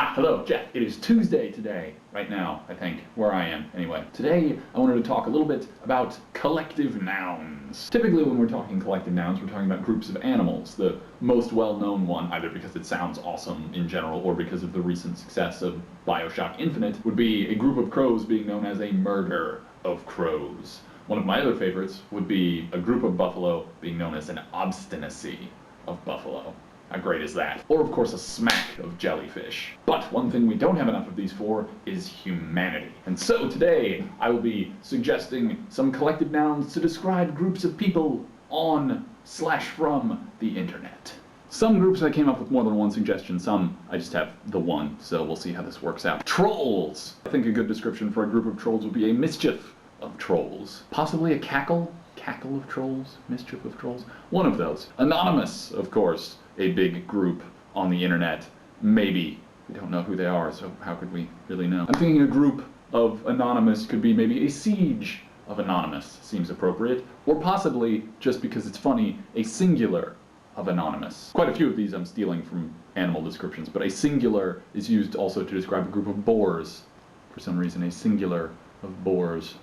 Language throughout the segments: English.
Hello, Jack. It is Tuesday today, right now, I think, where I am, anyway. Today, I wanted to talk a little bit about collective nouns. Typically, when we're talking collective nouns, we're talking about groups of animals. The most well-known one, either because it sounds awesome in general or because of the recent success of BioShock Infinite, would be a group of crows being known as a murder of crows. One of my other favorites would be a group of buffalo being known as an obstinacy of buffalo. How great is that? Or, of course, a smack of jellyfish. But one thing we don't have enough of these for is humanity. And so today, I will be suggesting some collective nouns to describe groups of people on/from the internet. Some groups I came up with more than one suggestion, some I just have the one, so we'll see how this works out. Trolls! I think a good description for a group of trolls would be a mischief of trolls. Possibly a cackle? Cackle of trolls? Mischief of trolls? One of those. Anonymous, of course. A big group on the internet. Maybe. We don't know who they are, so how could we really know? I'm thinking a group of anonymous could be maybe a siege of anonymous. Seems appropriate. Or possibly, just because it's funny, a singular of anonymous. Quite a few of these I'm stealing from animal descriptions, but a singular is used also to describe a group of boars. For some reason, a singular of boars.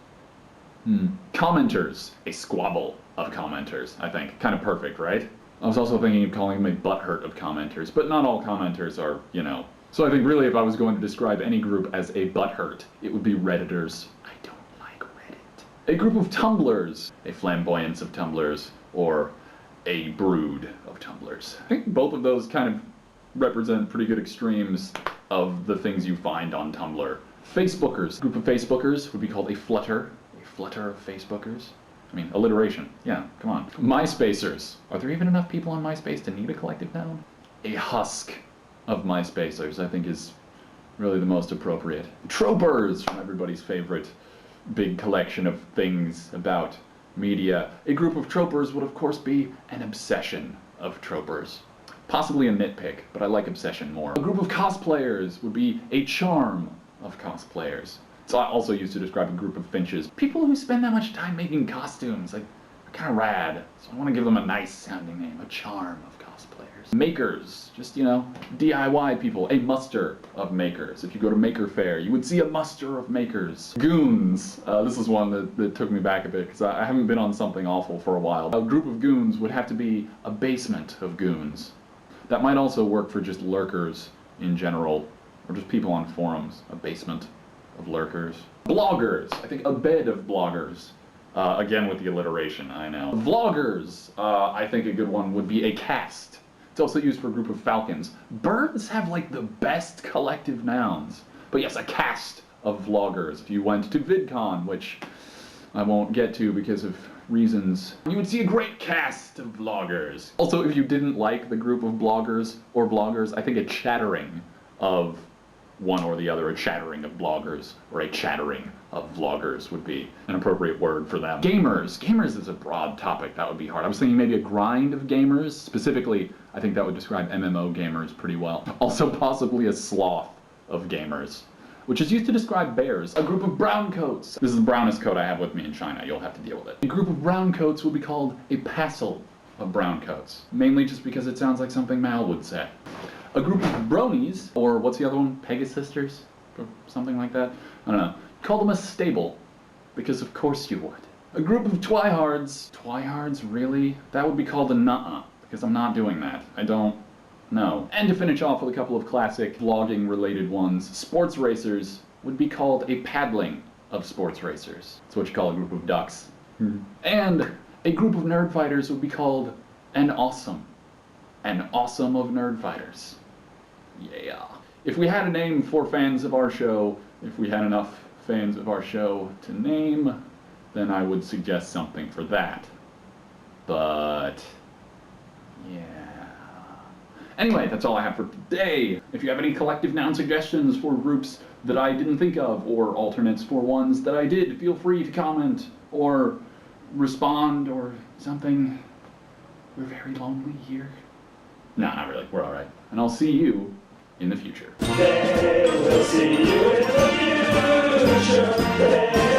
Commenters. A squabble of commenters, I think. Kind of perfect, right? I was also thinking of calling them a butthurt of commenters, but not all commenters are, you know. So I think really if I was going to describe any group as a butthurt, it would be Redditors. I don't like Reddit. A group of Tumblers. A flamboyance of Tumblers, or a brood of Tumblers. I think both of those kind of represent pretty good extremes of the things you find on Tumblr. Facebookers. A group of Facebookers would be called a flutter. A flutter of Facebookers. I mean, alliteration. Yeah, come on. MySpacers. Are there even enough people on MySpace to need a collective noun? A husk of MySpacers, I think, is really the most appropriate. Tropers, from everybody's favorite big collection of things about media. A group of tropers would, of course, be an obsession of tropers. Possibly a nitpick, but I like obsession more. A group of cosplayers would be a charm of cosplayers. It's also used to describe a group of finches. People who spend that much time making costumes, like, are kind of rad. So I want to give them a nice sounding name, a charm of cosplayers. Makers, just, you know, DIY people. A muster of makers. If you go to Maker Fair, you would see a muster of makers. Goons. This is one that took me back a bit, because I haven't been on something awful for a while. A group of goons would have to be a basement of goons. That might also work for just lurkers in general, or just people on forums. A basement of lurkers. Bloggers. I think a bed of bloggers. Again with the alliteration, I know. Vloggers. I think a good one would be a cast. It's also used for a group of falcons. Birds have like the best collective nouns. But yes, a cast of vloggers. If you went to VidCon, which I won't get to because of reasons, you would see a great cast of vloggers. Also, if you didn't like the group of bloggers or vloggers, I think a chattering of one or the other, a chattering of bloggers, or a chattering of vloggers would be an appropriate word for them. Gamers. Gamers is a broad topic. That would be hard. I was thinking maybe a grind of gamers. Specifically, I think that would describe MMO gamers pretty well. Also possibly a sloth of gamers, which is used to describe bears. A group of browncoats. This is the brownest coat I have with me in China. You'll have to deal with it. A group of browncoats would be called a passel of browncoats. Mainly just because it sounds like something Mal would say. A group of bronies, or what's the other one? Pegasisters? Or something like that? I don't know. Call them a stable, because of course you would. A group of twihards. Twihards, really? That would be called a nuh-uh, because I'm not doing that. I don't know. And to finish off with a couple of classic vlogging-related ones, sports racers would be called a paddling of sports racers. That's what you call a group of ducks. And a group of nerd fighters would be called an awesome. An awesome of nerd fighters. Yeah. If we had a name for fans of our show, if we had enough fans of our show to name, then I would suggest something for that. But yeah. Anyway, that's all I have for today. If you have any collective noun suggestions for groups that I didn't think of, or alternates for ones that I did, feel free to comment, or respond, or something. We're very lonely here. No, not really. We're alright. And I'll see you in the future. They will see you in the future.